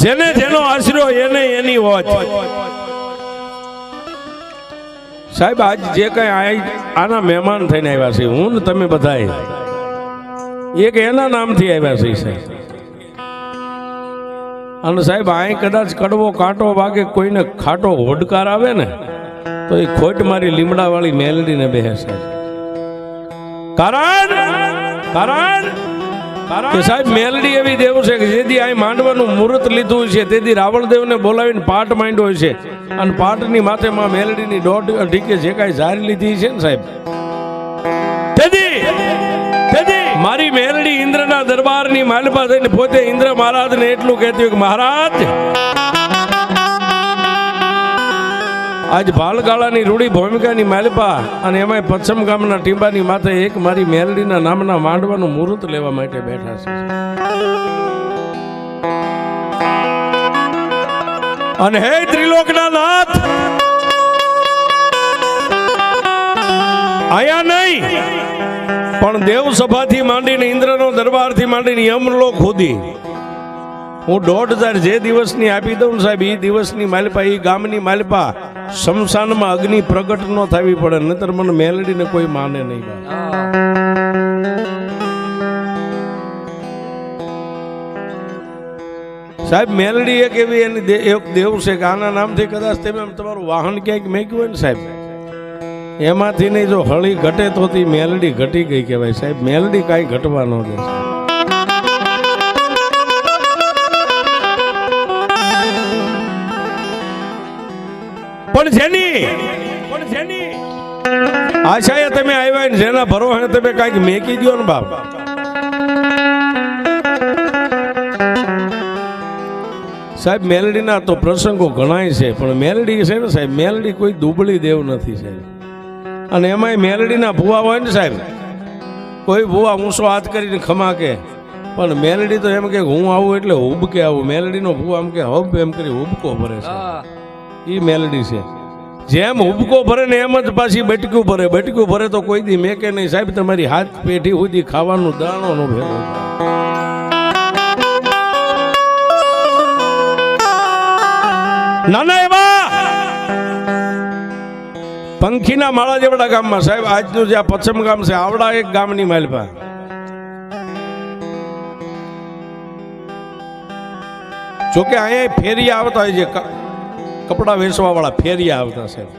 જેને જેનો આશરો એને એની હોત. સાહેબ આજ જે કઈ આના મહેમાન થઈને આવ્યા છે, હું ને તમે બધા એક એના નામથી આવ્યા છે સાહેબ. અને સાહેબ અહીં કદાચ કડવો કાંટો વાગે, કોઈને ખાટો હોડકાર આવે ને તો એ ખોટ મારી લીમડા વાળી મેલડીને બેસે. કારણ કે સાહેબ મેલડી એવી દેવ છે કે જેથી અહીં માંડવાનું મુહૂર્ત લીધું છે તેથી રાવણદેવને બોલાવીને પાટ માંડ્યો છે. અને પાટની માથે માં મેલડીની દોઢ ઢીકે જે કાંઈ ઝારી લીધી છે ને સાહેબ, તેથી મારી મેલડી ઇન્દ્રના દરબારની માલપા થઈને પોતે ઇન્દ્ર મહારાજને એટલું કહેતી કે મહારાજ આજ ભાલગાળાની રૂડી ભૂમિકાની માલપા અને એમાં પશ્ચિમ ગામના ટીંબાની માથે એક મારી મેલડીના નામના માંડવાનું મુહૂર્ત લેવા માટે બેઠા છે. અને હે ત્રિલોકના નાથ, આયા નહીં પણ દેવ સભાથી માંડીને ઇન્દ્રનો દરબારથી માંડીને યમલોક સુધી હું 1,500 જે દિવસની આપી દઉં સાહેબ, એ દિવસની માલપા, એ ગામની માલપા શમશાનમાં અગ્નિ પ્રગટ ન થવી પડે, નહીતર મને મેલડીને કોઈ માને નહીં. સાહેબ મેલડી એક એવી એની એક દેવ છે કે આના નામથી કદાચ તમે તમારું વાહન ક્યાંક મેક્યું હોય ને સાહેબ, એમાંથી નહીં જો હળી ઘટે તો મેલડી ઘટી ગઈ કહેવાય સાહેબ. મેલડી કાંઈ ઘટવા ન દે. પણ જેની આશાએ તમે આવ્યા ને જેના ભરોસે તમે કાંઈક મેકી દો ને બાપ, સાહેબ મેલડીના તો પ્રસંગો ઘણાય છે, પણ મેલડી છે ને સાહેબ, મેલડી કોઈ દુબળી દેવ નથી સાહેબ. અને એમાંય મેલડીના ભૂવા હોય ને સાહેબ, કોઈ ભૂવા ઊંચો હાથ કરીને ખમા કે, પણ મેલડી તો એમ કે હું આવું એટલે હુબકે આવું. મેલડીનો ભૂવા એમ કે હબ એમ કરી હુબકો ભરે છે, એ મેલડી છે. જેમ હુબકો ભરે ને એમ જ પાછી બટક્યું ભરે. બટક્યું ભરે તો કોઈ દી મેકે નહીં સાહેબ. તમારી હાથ પેઢી સુધી ખાવાનું દાણો નો ભેગો. નાના એવા પંખીના માળા જેવડા ગામમાં સાહેબ, આજનું જે આ પશ્ચિમ ગામ છે, આવડા એક ગામની માલપા જોકે અહીંયા ફેરિયા આવતા હોય છે, કપડા વેચવા વાળા ફેરિયા આવતા સાહેબ.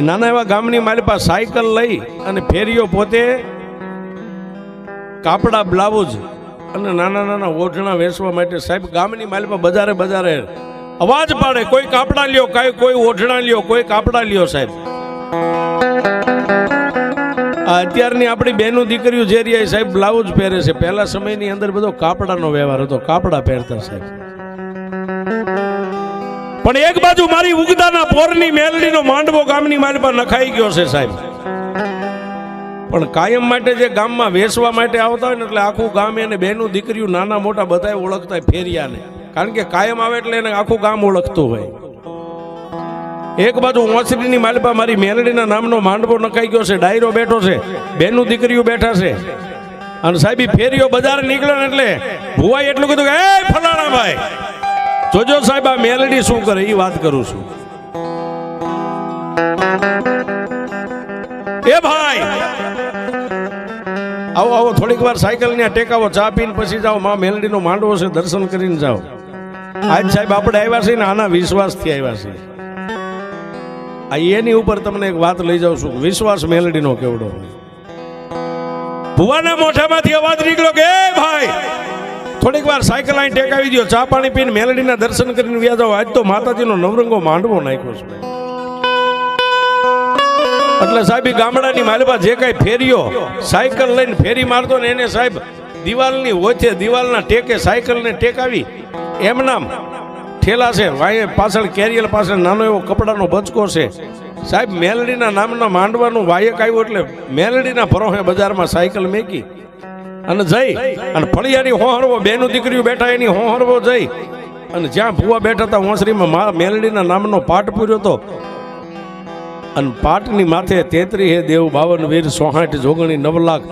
નાના એવા ગામની માલપા સાયકલ લઈ અને ફેરિયો પોતે કાપડા બ્લાઉઝ અને નાના નાના ઓઢણા વેચવા માટે સાહેબ ગામની માલપા બજારે બજારે અવાજ પાડે, કોઈ કાપડા લ્યો, કોઈ ઓઢણા લ્યો, કોઈ કાપડા લ્યો સાહેબ. અત્યારની આપણી બહેનો દીકરીઓ જે રહ્યા સાહેબ બ્લાઉઝ પહેરે છે. પહેલા સમયની અંદર બધો કાપડાનો વ્યવહાર હતો, કાપડા પહેરતા સાહેબ. પણ એક બાજુ મારી ઉગદાના પોરની મેલડીનો માંડવો ગામની માલપા નખાઈ ગયો છે સાહેબ. પણ કાયમ માટે જે ગામમાં વેચવા માટે આવતા હોય ને એટલે આખું ગામ એને બહેનો દીકરીઓ નાના મોટા બધા ઓળખતા હોય ફેરિયાને, કારણ કે કાયમ આવે એટલે એને આખું ગામ ઓળખતું હોય. એક બાજુ ઓસરીની માલપા મારી મેલડીના નામનો માંડવો નખાઈ ગયો છે, ડાયરો બેઠો છે, બહેનો દીકરીઓ બેઠા છે. અને સાહેબ ફેરીઓ બજાર નીકળ્યો ને એટલે ભુવાઈ એટલું કીધું કે એ ફલાણા ભાઈ જોજો સાહેબ આ મેલડી શું કરે, એ વાત કરું છું. એ ભાઈ આવો આવો, થોડીક વાર સાયકલ ને ટેકાવો, ચા પીને પછી જાઓ, માં મેલડીનો માંડવો છે, દર્શન કરીને જાઓ. આજ સાહેબ આપણે આવ્યા છીએ ને આના વિશ્વાસથી આવ્યા છીએ. આ એની ઉપર તમને એક વાત લઈ જાઉં છું, વિશ્વાસ મેલડીનો કેવડો. ભુવાના મોઢામાંથી અવાજ નીકળ્યો કે એ ભાઈ થોડીક વાર સાયકલ અહીં ટેકાવી દો, ચા પાણી પીને મેલડીના દર્શન કરીને વ્યા જાઓ. આજ તો માતાજીનો નવરંગો માંડવો નાખ્યો છે. એટલે સાહેબ ગામડાની માલપા જે કઈ ફેરીઓ સાયકલ લઈને ફેરી મારતો ને એને સાહેબ દિવાલની ઓથે દિવાલના ટેકે સાયકલને ટેકાવી એમ નામ ઠેલા છે. વાય પાછળ કેરિયર પાછળ નાનો એવો કપડાનો બચકો છે સાહેબ. મેલડીના નામના માંડવાનું વાયક આવ્યું એટલે મેલડીના ભરોહે બજારમાં સાયકલ મેકી અને જઈ અને ફળિયાની હોહરવો, બેનું દીકરીઓ બેઠા એની હોહરવો જઈ અને જ્યાં ભુવા બેઠા હતા ઓસરીમાં મેલડીના નામનો પાઠ પૂર્યો હતો. અને પાટની માથે 33 હે દેવ 52 વીર 64 જોગણી 9 લાખ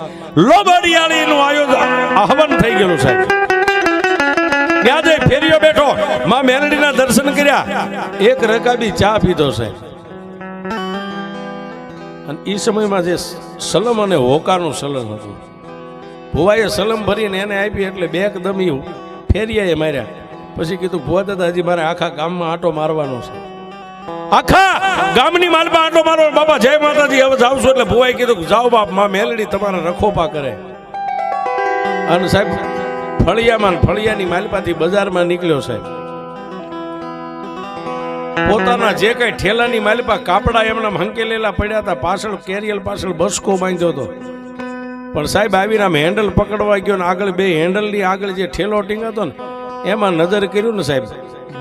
લોબડિયાળીનું આયોજન આહવાન થઈ ગયેલું સાહેબ. ફેરિયો બેઠો, માં મેલડીના દર્શન કર્યા, એક રકાબી ચા પીધો સાહેબ. અને એ સમયમાં જે સલમ અને હોકાનું સલમ હતું, ભુવાએ સલમ ભરીને એને આપી એટલે બે એકદમ ફેરિયાએ માર્યા. પછી કીધું ભુવા દાદા હજી મારે આખા ગામમાં આંટો મારવાનો છે, આખા ગામની માલમાં આંટો મારો. બાપા જય માતાજી, હવે જાવ છું. એટલે ભુવાએ કીધું જાઓ બાપ, માં મેલડી તમારા રખોપા કરે. અને સાહેબ ફળિયાની માલપાથી બજારમાં નીકળ્યો સાહેબ. પોતાના જે કઈ ઠેલાની માલપા કાપડા એમના હંકેલેલા પડ્યા હતા, પાછળ કેરિયલ પાછળ બસકો બાંધ્યો હતો. પણ સાહેબ આવીને આમ હેન્ડલ પકડવા ગયો ને આગળ બે હેન્ડલની આગળ જે ઠેલો ટીંગાતો ને એમાં નજર કર્યું ને સાહેબ,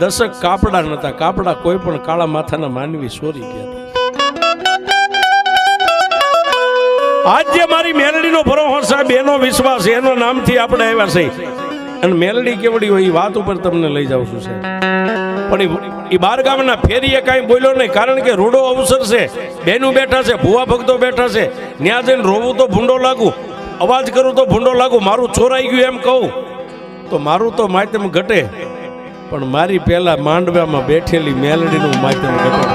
10 કાપડા નતા. કાપડા કોઈ પણ કાળા માથાના માનવી ચોરી ગયા. આજ જે મારી મેલડીનો ભરોસો સાહેબ, એનો વિશ્વાસ, એનો નામથી આપણે આવ્યા છે. અને મેલડી કેવડી હોય એ વાત ઉપર તમને લઈ જાઉં છું સાહેબ. પણ એ બાર ગામના ફેરીએ કાંઈ બોલ્યો નહીં, કારણ કે રૂડો અવસર છે, બેનું બેઠા છે, ભુવા ભક્તો બેઠા છે. ત્યાં જઈને રોવું તો ભૂંડો લાગુ, અવાજ કરું તો ભૂંડો લાગુ, મારું ચોરાઈ ગયું એમ કહું તો મારું તો માધ્યમ ઘટે, પણ મારી પહેલા માંડવામાં બેઠેલી મેલડીનું માધ્યમ ઘટે.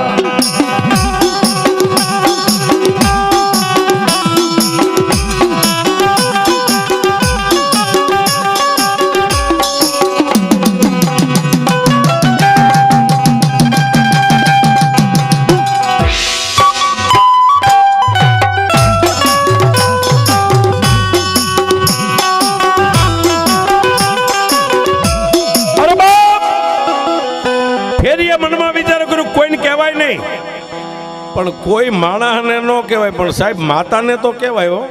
પણ કોઈ માણસને ન કહેવાય, પણ સાહેબ માતાને તો કહેવાય હો.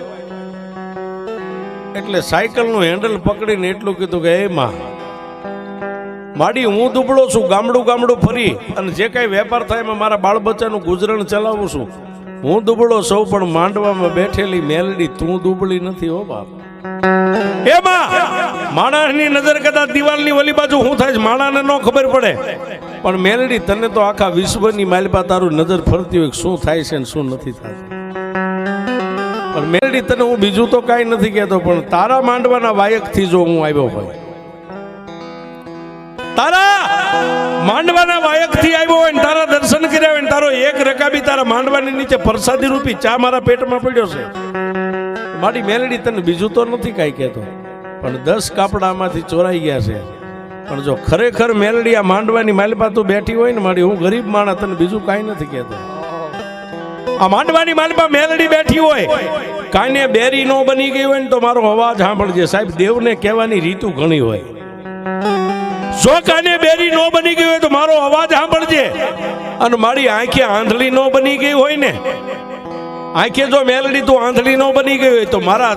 એટલે સાયકલનું હેન્ડલ પકડીને એટલું કીધું કે એ માં માડી, હું દુબળો છું, ગામડું ફરી અને જે કાંઈ વેપાર થાય એમાં મારા બાળ બચ્ચાનું ગુજરાન ચલાવું છું. હું દુબળો સૌ, પણ માંડવામાં બેઠેલી મેલડી તું દુબળી નથી હો બાપ. એમાં માણસની નજર કદાચ દિવાલની ઓલી બાજુ શું થાય માણસને ન ખબર પડે, પણ મેલડી તને તો આખા વિશ્વની માલપા તારું નજર ફરતી હોય શું થાય છે ને શું નથી થતું. પણ મેલડી તને હું બીજું તો કાંઈ નથી કહેતો, પણ તારા માંડવાના વાયકથી જો હું આવ્યો હોય, તારા માંડવાના વાયકથી આવ્યો હોય ને તારા દર્શન કર્યા હોય ને તારો એક રકાબી તારા માંડવાની નીચે પ્રસાદી રૂપી ચા મારા પેટમાં પડ્યો છે, મારી મેલડી તને બીજું તો નથી કાંઈ કહેતો, પણ 10 કાપડા આમાંથી ચોરાઈ ગયા છે. પણ જો ખરેખર મેલડી આ માંડવાની માલપા તું બેઠી હોય ને મારી, હું ગરીબ માણસ તને બીજું કાંઈ નથી કહેતો. આ માંડવાની માલપા મેલડી બેઠી હોય, કાને બેરી નો બની ગઈ હોય ને તો મારો અવાજ સાંભળજે સાહેબ. દેવને કહેવાની રીતુ ઘણી હોય, જો કાને બેરી નો બની ગઈ હોય તો મારો અવાજ સાંભળજે. અને મારી આંખે આંધળી નો બની ગઈ હોય ને, આંખે જો મેલડી તું આંધળી નો બની ગઈ હોય તો મારા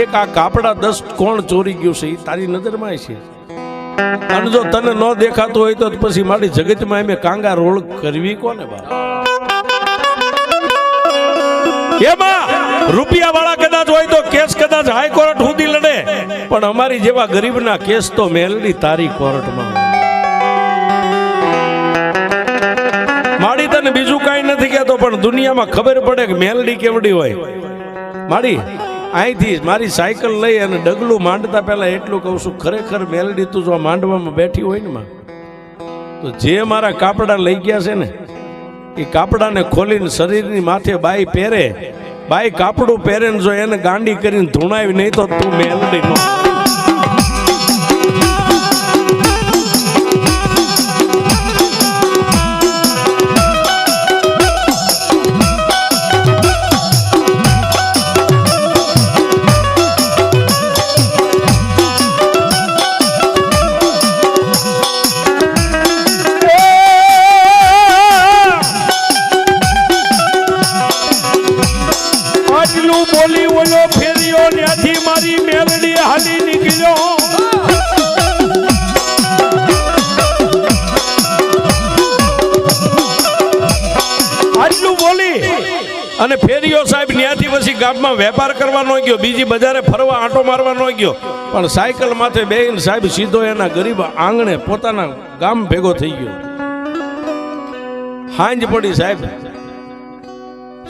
એક આ કાપડા 10 કોણ ચોરી ગયું છે એ તારી નજરમાં છે. અને જો તને ન દેખાતું હોય તો પછી મારી જગતમાં એમ કાંગા રોળ કરવી કોને બા. એમાં રૂપિયા વાળા કદાચ હોય તો કેસ કદાચ હાઈકોર્ટ સુધી લડે, પણ અમારી જેવા ગરીબના કેસ તો મેલડી તારી કોર્ટમાં. માડી તને બીજું કાંઈ નથી કહેતો, પણ દુનિયામાં ખબર પડે કે મેલડી કેવડી હોય. માડી અહીંથી મારી સાયકલ લઈ અને ડગલું માંડતા પહેલા એટલું કહું છું, ખરેખર મેલડી તું જો માંડવામાં બેઠી હોય ને માં, તો જે મારા કાપડા લઈ ગયા છે ને એ કાપડાને ખોલીને શરીરની માથે બાઈ પહેરે, બાઈ કાપડું પહેરે ને જો એને ગાંડી કરીને ધૂણાવી નહીં તો તું મેલડી નો. બોલી ઓલો ફેર્યો ત્યાંથી મારી મેલડી હાલી નીકળ્યો. આટલું બોલી અને ફેર્યો સાહેબ ત્યાંથી પછી ગામમાં વેપાર કરવા ન ગયો, બીજી બજારે ફરવા આંટો મારવા ન ગયો, પણ સાયકલ માથે બેહીને સાહેબ સીધો એના ગરીબ આંગણે પોતાના ગામ ભેગો થઈ ગયો. હાંજ પડી સાહેબ,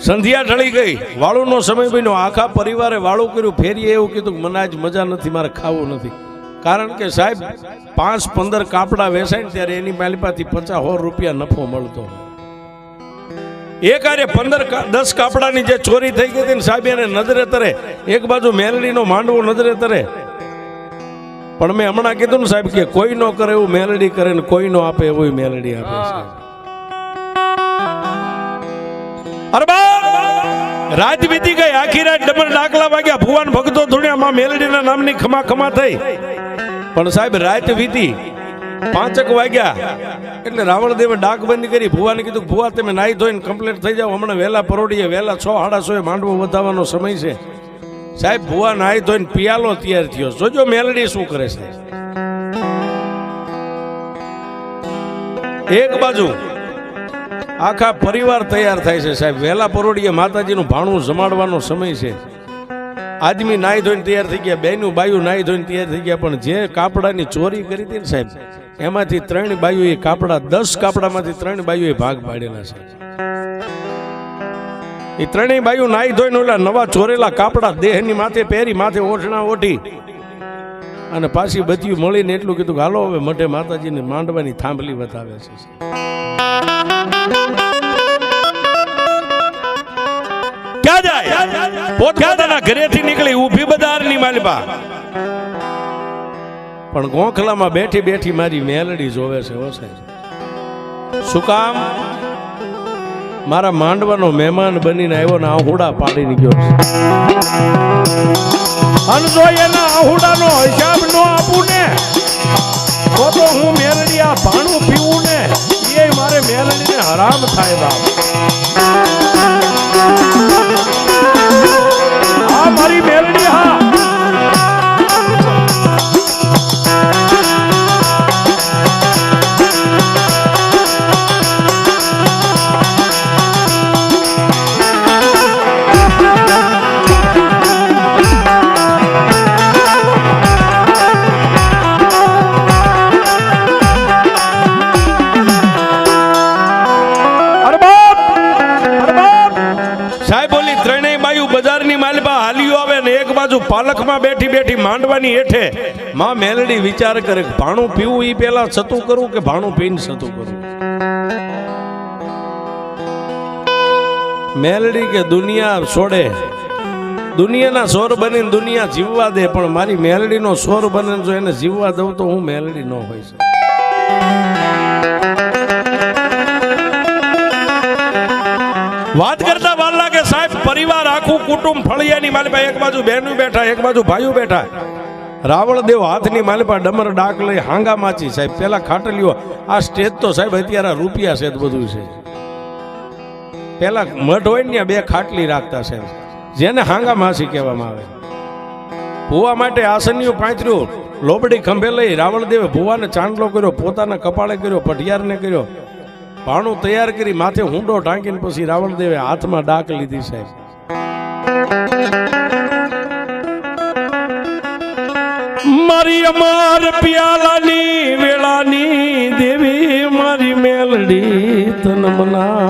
સંધ્યા ઢળી ગઈ, વાળુનો સમય બન્યો, આખા પરિવારે વાળું કર્યું. ફેરીએ એવું કીધું કે મને આજ મજા નથી, મારે ખાવું નથી. કારણ કે સાહેબ 5-15 કાપડા વેચાય ને ત્યારે એની માલિપાથી 50-100 રૂપિયા નફો મળતો. એક આરે 15-10 કાપડાની જે ચોરી થઈ ગઈ હતી ને સાહેબ એને નજરે તરે, એક બાજુ મેલડીનો માંડવો નજરે તરે. પણ મેં હમણાં કીધું ને સાહેબ કે કોઈ નો કરે એવું મેલડી કરે ને કોઈ નો આપે એવું મેલડી આપે છે. અરે બા રાત વીતી ગઈ, આખી રાત ડબલ ડાકલા વાગ્યા, ભુવાન ભક્તો ધૂણ્યા, માં મેલડીના નામની ખમા ખમા થઈ. પણ સાહેબ રાત વીતી 5 વાગ્યા એટલે રાવણ દેવે ડાક બંધ કરી. ભુવાને કીધું ભુવા તમે નાહી ધોઈને કમ્પ્લીટ થઈ જાઓ, હમણાં વહેલા પરોડીએ, વહેલા 6-6:30 માંડવો વધાવવાનો સમય છે. સાહેબ ભુવા નાહી ધોઈને પિયાલો તૈયાર થયો. જોજો મેલડી શું કરે છે. એક બાજુ આખા પરિવાર તૈયાર થાય છે સાહેબ, વહેલા પરોડીએ માતાજીનું ભાણું જમાડવાનો સમય છે. આદમી નાહી ધોઈને તૈયાર થઈ ગયા, બેનું બાયું નાહી ધોઈને તૈયાર થઈ ગયા. પણ જે કાપડાની ચોરી કરી હતી ને સાહેબ, એમાંથી 3 બાયુએ કાપડા, 10 કાપડામાંથી 3 બાયુએ ભાગ પાડેલા છે. એ 3 બાયુ નાહી ધોઈને ઓલા નવા ચોરેલા કાપડા દેહની માથે પહેરી, માથે ઓઢણા ઓઢી અને પાછી બધી મળીને એટલું કીધું કે હાલો હવે મઢે માતાજીને માંડવાની થાંભલી બતાવે છે. ક્યાં જાય? પોતપોતાના ઘરેથી નીકળી ઊભી બજારની માલપા, પણ ગોખલામાં બેઠી બેઠી મારી મેલડી જોવે છે. હો સાહેબ, શું કામ? મારા માંડવાનો મહેમાન બનીને આવ્યો ને આહુડા પાડીને ગયો છે. અને જો એના આહુડાનો હિસાબ ન આપું ને તો હું મેલડી આ ભાણું પીવું ને એ મારે મેલડીને હરામ થાય. બાપ આ મારી મેલડી, હા પાલખમાં બેઠી બેઠી માંડવાની હેઠે માં મેલડી વિચાર કરે કે ભાણું પીવું ઈ પેલા સતું કરું કે ભાણું પીને સતું કરું. મેલડી કે દુનિયા છોડે, દુનિયાના સોર બનીને દુનિયા જીવવા દે, પણ મારી મેલડીનો સોર બને જો એને જીવવા દઉં તો હું મેલડી ન હોય છે. વાત કરતા વાર લાગે સાહેબ, પરિવાર આખું કુટુંબ ફળિયાની માલપા, એક બાજુ બહેનું બેઠા, એક બાજુ ભાઈઓ બેઠા. રાવણ દેવ હાથની માલપા ડમર ડાક લઈ હાંગા માચી. સાહેબ પેલા ખાટલીઓ, આ સ્ટેજ તો સાહેબ અત્યારે રૂપિયા છે બધું છે. પેલા મઠ હોય ને 2 ખાટલી રાખતા સાહેબ, જેને હાંગા માસી કહેવામાં આવે. ભુવા માટે આસનિયું પાંચર્યું, લોબડી ખંભે લઈ રાવણ દેવે ભુવાને ચાંદલો કર્યો, પોતાના કપાળે કર્યો, પઢિયારને કર્યો, ભાણું તૈયાર કરી, માથે હુંડો ટાંકીને પછી રાવણ દેવે હાથમાં ડાક લીધી સાહેબ. મારી અમાર પિયાલાની વેળાની દેવી મારી મેલડી તન મના.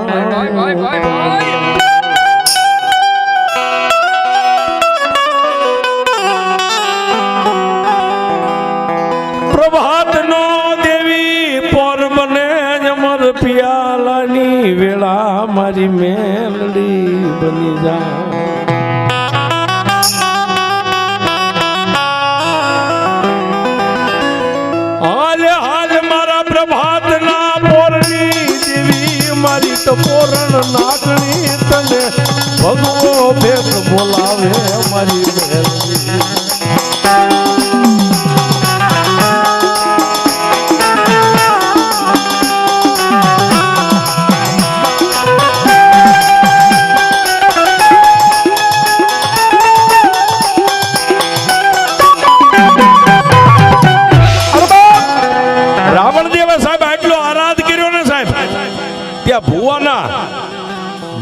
પ્રભાત નો દેવી પોર બને અમર પિયાલાની વેળા મારી મેલડી બની જા. પોરણ નાગણી તને ભગવો ભેગ બોલાવે અમારી મેલડી. રાવણ દેવે સાહેબ આટલો આરાધ કર્યો ને સાહેબ, ત્યાં ભુવાના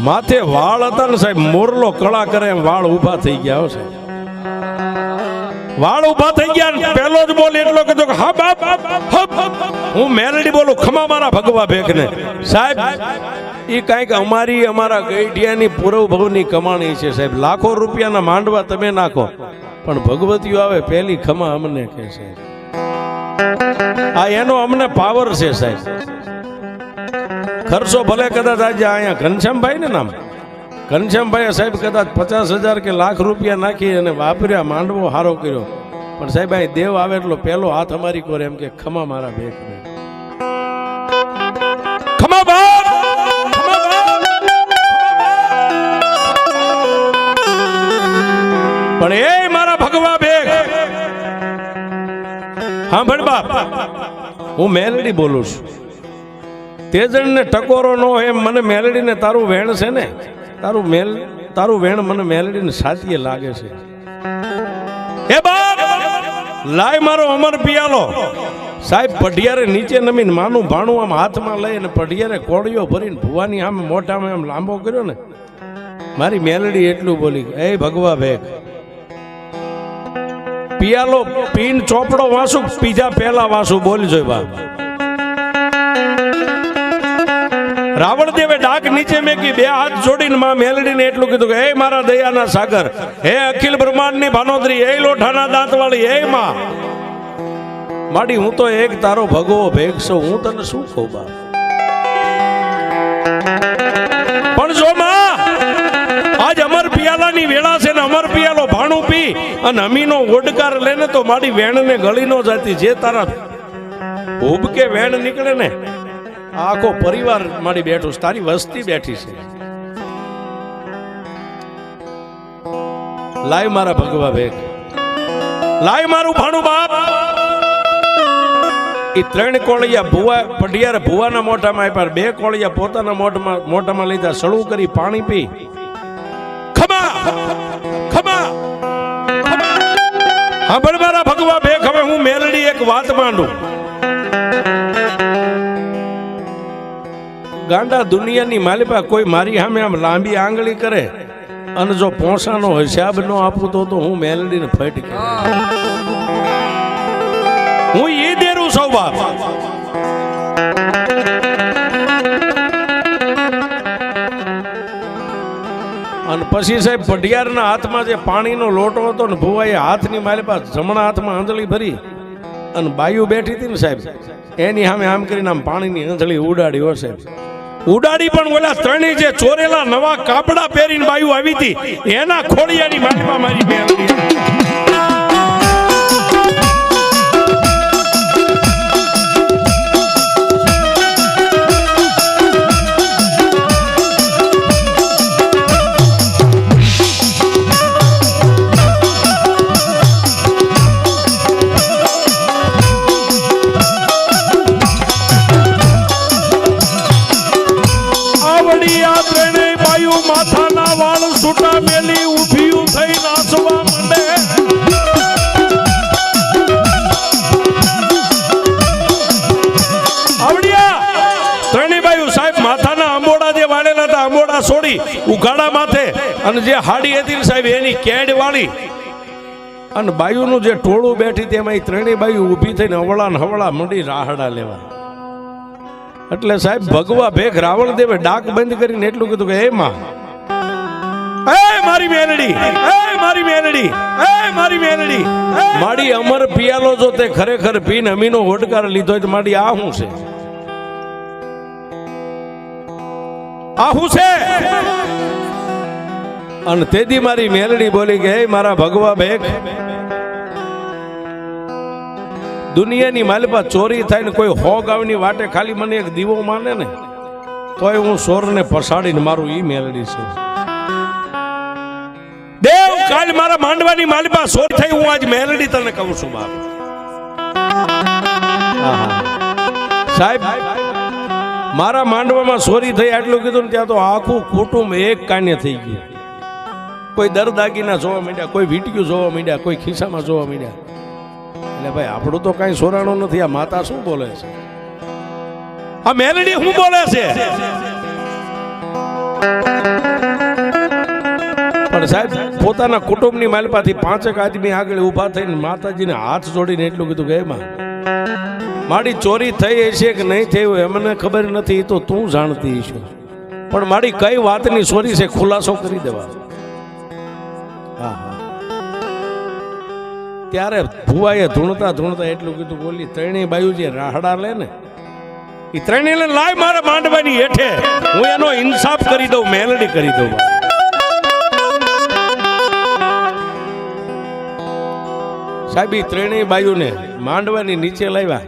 માથે વાળ હતા ને સાહેબ, મોરલો કળા કરે એમ વાળ ઉભા થઈ ગયા છે. વાળ ઉભા થઈ ગયા ને પહેલો જ બોલ એટલો કીધો કે હા બાપ હું મેલડી બોલું, ખમા મારા ભગવા ભેગને. સાહેબ એ કાંઈક અમારા ગઈઢિયાની પૂરવ ભવની કમાણી છે સાહેબ. લાખો રૂપિયાના માંડવા તમે નાખો પણ ભગવતીઓ આવે પહેલી ખમા અમને કહે છે. આ એનો અમને પાવર છે સાહેબ. ખર્ચો ભલે કદાચ આજે અહીંયા ઘનશ્યામભાઈ ને નામ ઘનશ્યામભાઈ સાહેબ કદાચ 50,000 કે લાખ રૂપિયા નાખી અને વાપર્યા, માંડવો હારો કર્યો, પણ સાહેબ અહીં દેવ આવે એટલો પહેલો હાથ અમારી કોરે એમ કે ખમા મારા ભેખ ને ખમા બાપ, ખમા બાપ. પણ એ મારા ભગવા ભેખ હા ભણ બાપ, હું મેલડી બોલું છું. તેજણ ને ટકોરો નો એમ મને મેલડી ને તારું વેણ છે ને, તારું વેણ મને મેલડી ને સાચીએ લાગે છે. હે બાપ લાય મારો અમર પિયાલો. સાહેબ પઢિયારે નીચે નમીને માનું ભાણું આમ હાથમાં લઈને પઢિયારે કોળીઓ ભરીને ભુવાની આમ મોઢામાં આમ લાંબો કર્યો ને, મારી મેલડી એટલું બોલી, એ ભગવા ભેખ પિયાલો પીન ચોપડો વાંસુ પીજા પહેલા વાંસુ બોલજો બાપ. રાવણ દેવે ડાક નીચે મેકી, બે હાથ જોડીને માં મેલડીને એટલું કીધું કે હે મારા દયાના સાગર, હે અખિલ બ્રહ્માંડની ભાનોદરી, હે લોઠાના દાંતવાળી, હે માં માડી હું તો એક તારો ભગવો ભેખ છું, હું તને શું કહું બાપ. પણ જો માં આજ અમર પિયાલાની વેળા છે ને અમર પિયાલો ભાણું પી અને અમીનો ઓડકાર લેને તો મારી વેણને ગળી નો જાતી. જે તારા ઉબકે વેણ નીકળે ને આખો પરિવાર મારી બેઠું, તારી વસ્તી બેઠી છે. લાય મારા ભગવા ભેખ, લાય મારું ભાણું બાપ. એ 3 કોળિયા ભુવા પઢિયારે ભુવાના મોઢામાં આપ્યા, 2 કોળિયા પોતાના મોઢામાં લીધા, સળું કરી પાણી પી ખમા ખમા ખમા. હા પણ મારા ભગવા ભેખ, હવે હું મેલડી એક વાત માંડું. ગાંડા દુનિયાની માલિપા કોઈ મારી સામે આમ લાંબી આંગળી કરે અને જો પોસાનો હિસાબ ન આપું તો હું મેલડીને ફટ કરું. હું ઈ દેરું સૌ બાપ. અને પછી સાહેબ પઢિયારના હાથમાં જે પાણીનો લોટો હતો ને ભુવાએ હાથની માલિપા જમણા હાથમાં આંધળી ભરી અને બાયુ બેઠી હતી ને સાહેબ એની સામે આમ કરીને આમ પાણીની આંધળી ઉડાડી હો સાહેબ. ઉડાડી પણ ઓલા 3 જે ચોરેલા નવા કાપડા પહેરીને બાયુ આવી હતી એના ખોડિયાની માલિપા મારી મેલડી. માથાના વાળ છૂટા મેલી ઉભિયું થઈ નાચવા માંડે. આવડિયા 3 બાયુ સાહેબ માથાના અંબોડા જે વાળેલા હતા અંબોડા છોડી ઉઘાડા માથે અને જે હાડી હતી સાહેબ એની કેડ વાળી અને બાયુનું જે ટોળું બેઠી તેમાં 3 બાયુ ઊભી થઈને હવળા ને હવળા મંડી રાહડા લેવા. એટલે સાહેબ ભગવા ભેખ રાવણ દેવે ડાક બંધ કરીને એટલું કીધું કે હે માં, એ મારી મેલડી, એ મારી મેલડી, એ મારી મેલડી, માડી અમર પિયાલો જો તે ખરેખર પીને અમીનો હોડકાર લીધો તો માડી આ શું છે, આ શું છે. અને તેદી મારી મેલડી બોલી કે હે મારા ભગવા ભેખ, દુનિયાની માલિપા ચોરી થાય ને કોઈ 100 ગાવની વાટે ખાલી મને એક દીવો માને ને તોય હું સોરને પસાડીને મારું ઈ મેલડી છે. દેવ કાલ મારા માંડવાની માલિપા ચોરી થઈ, હું આજ મેલડી તને કહું છું બાપ. સાહેબ મારા માંડવામાં ચોરી થઈ આટલું કીધું ને ત્યાં તો આખું કુટુંબ એક કાને થઈ ગયું. કોઈ દરદાગીના જોવા માંડ્યા, કોઈ વીંટ્યું જોવા માંડ્યા, કોઈ ખિસ્સામાં જોવા માંડ્યા. એટલે ભાઈ આપણું તો કઈ સોરાણું નથી. આ માતા શું બોલે છે, આ મેલડી શું બોલે છે. પણ સાહેબ પોતાના કુટુંબની માલપાથી 5 આદમી આગળ ઊભા થઈને માતાજીને હાથ જોડીને એટલું કીધું કે એમાં મારી ચોરી થઈ હશે કે નહીં થઈ એમને ખબર નથી, તો તું જાણતી છો, પણ મારી કઈ વાતની ચોરી છે ખુલાસો કરી દેવા. ત્યારે ભુવાએ ધૂણતા ધૂણતા એટલું કીધું બોલી ત્રણેય બાયુ જે રાહડા લે ને એ ત્રણેય લાય મારા માંડવાની હેઠે, હું એનો ઇન્સાફ કરી દઉં, મેલડી કરી દઉં. સાહેબ એ ત્રણેય બાયુને માંડવાની નીચે લાવ્યા,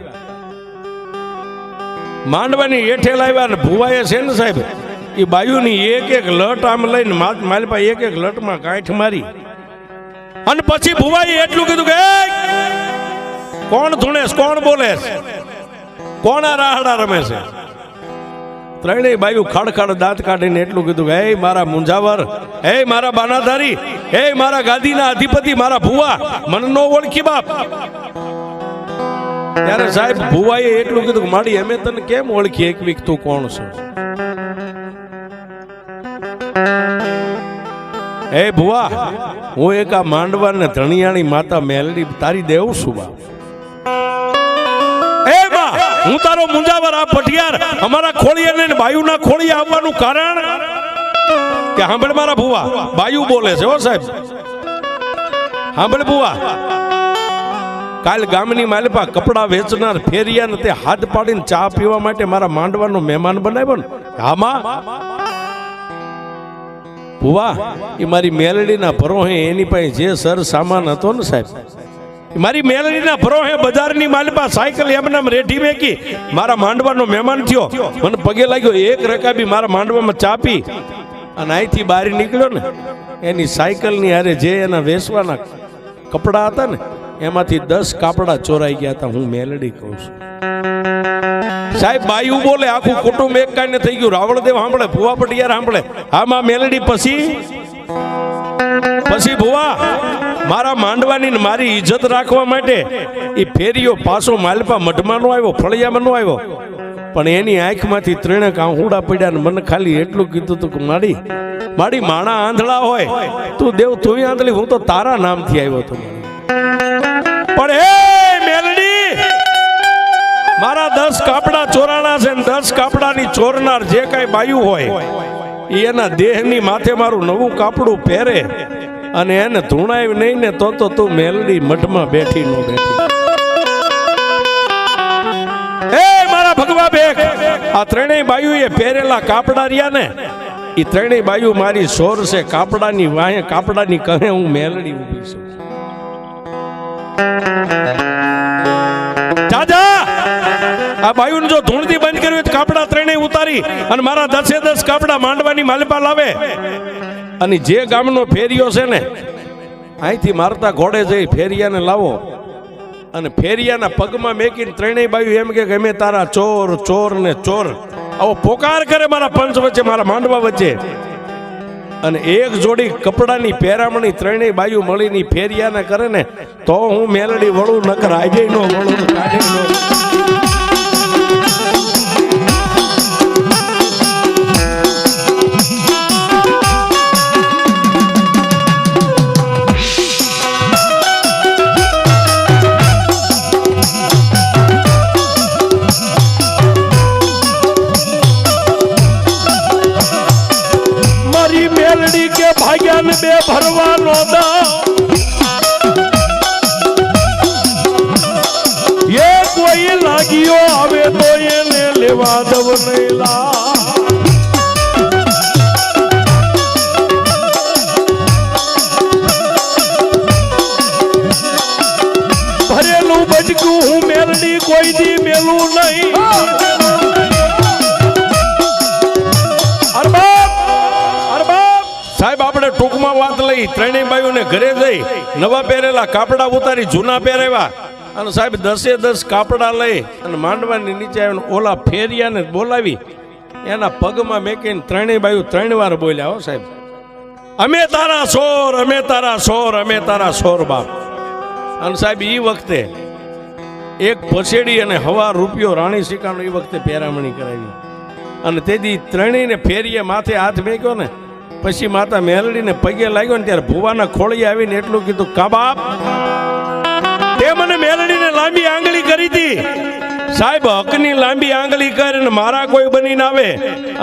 માંડવાની હેઠે લાવ્યા ને ભુવાએ છે ને સાહેબ એ બાયુની એક એક લટ આમ લઈને માલપા એક એક લટમાં કાંઠ મારી અને પછી ભુવાએ એટલું કીધું કે કોણ ધૂણેસ, કોણ બોલેસ, કોણ આ રાહડા રમે છે? ત્રણેય બાયુ ખડખડ દાંત કાઢીને એટલું કીધું કે હે મારા મુંજાવર, હે મારા બાનાધારી, હે મારા ગાદીના અધિપતિ, મારા ભુવા, મને નો ઓળખી બાપ. ત્યારે સાહેબ ભુવાએ એટલું કીધું કે માડી અમે તને કેમ ઓળખી એકવીક, તું કોણ છો? હે ભુવા, હું એક આ માંડવાને ધણિયાણી માતા મેલડી તારી દેવ છું બાપ. હું તારો મુંજાવર, આ પટિયાર અમારા ખોળિયા ને બાયુના ખોળિયા આવવાનું કારણ કે સાંભળ મારા ભુવા, બાયુ બોલે છે હો સાહેબ, સાંભળ ભુવા. કાલ ગામની માલપા કપડા વેચનાર ફેરિયાને તે હાથ પાડીને ચા પીવા માટે મારા માંડવાનો મહેમાન બનાવ્યો ને. હામાં ભુવા, એ મારી મેલડીના ભરોહે એની પાસે જે સર સામાન હતો ને સાહેબ, મારી મેલડીના ભરોહે બજારની માલપા સાયકલ એમનામ રેઠી મેકી મારા માંડવાનો મહેમાન થયો, મને પગે લાગ્યો, એક રકાબી મારા માંડવામાં ચાપી અને અહીંથી બહાર નીકળ્યો ને એની સાયકલની હારે જે એના વેચવાના કપડા હતા ને એમાંથી 10 કાપડા ચોરાઈ ગયા હતા. હું મેલડી કહું છું સાહેબ. બાયુ બોલે, આખું કુટુંબ એક કાને થઈ ગયું. રાવળદેવ સાંભળે, ભુવા પટિયાર સાંભળે, હા માં મેલડી. પછી ભુવા મારા માંડવાની ને મારી ઇજ્જત રાખવા માટે એ ફેરીઓ પાછો માલપા મઢમાં નો આવ્યો, ફળિયામાં નો આવ્યો, પણ એની આંખમાંથી ત્રણેક આંહુડા પડ્યા ને મને ખાલી એટલું કીધું તું કે માડી માણા આંધળા હોય, તું દેવ તું આંધળી, હું તો તારા નામથી આવ્યો હતો. પણ હે મેલડી, મારા 10 કાપડા ચોરાણા છે ને 10 કાપડાની ચોરનાર જે કાંઈ બાયુ હોય એના દેહની માથે મારું નવું કાપડું પહેરે અને એને ધૂણાય નહીં ને તો તું મેલડી મઠમાં બેઠી નો બેઠી. એ મારા ભગવા બેક, આ ત્રણેય બાયુ એ પહેરેલા કાપડા રહ્યા ને એ ત્રણેય બાયુ મારી સોર છે. કાપડાની વાહે કાપડાની કહે હું મેલડી ઊભી છું. ચાચા, આ બાયુને જો ધૂણથી બંધ કર્યું કાપડા ત્રણેય ઉતારી અને મારા 10 કાપડા માંડવાની માલપા લાવે અને જે ગામનો ફેરિયો છે ને અહીંથી મારતા ઘોડે જઈ ફેરિયાને લાવો અને ફેરિયાના પગમાં મેકીને ત્રણેય બાયુ એમ કે અમે તારા ચોર, ચોર ને ચોર આવો પોકાર કરે મારા પંચ વચ્ચે, મારા માંડવા વચ્ચે. અને એક જોડી કપડાની પહેરામણી ત્રણેય બાયુ મળીને ફેરિયાને કરે ને તો હું મેલડી વળું, નકર આજે નો વળું, કાઢે નો. બે ભરવાનો એ કોઈ લાગ્યો આવે તો એને લેવા દવ નહીં. ભરેલું બચકું હું મેલડી કોઈ દી મેલું નહીં. સાહેબ આપણે ટૂંકમાં વાત લઈ, ત્રણેય બાયુને ઘરે જઈ નવા પહેરેલા કાપડા ઉતારી જૂના પહેરેવા અને સાહેબ 10 કાપડા લઈ અને માંડવાની નીચે આવીને ઓલા ફેરિયાને બોલાવી એના પગમાં મેકીને ત્રણેય બાયુ 3 વાર બોલ્યા હો સાહેબ, અમે તારા સોર, અમે તારા સોર, અમે તારા સોર બાપ. અને સાહેબ એ વખતે એક પછેડી અને હવા રૂપિયો રાણી સિક્કાનો એ વખતે પહેરામણી કરાવી અને તેથી ત્રણેયને ફેરીએ માથે હાથ મેક્યો ને પછી માતા મેલડીને પગે લાગ્યો ને ત્યારે ભુવાના ખોળીએ આવીને એટલું કીધું, કા બાપ તે મને મેલડીને લાંબી આંગળી કરી હતી સાહેબ, હકની લાંબી આંગળી કરીને મારા કોઈ બનીને આવે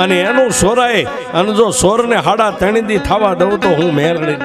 અને એનું સોરાય અને જો સોરને હાડા 3 દી થવા દઉં તો હું મેલડી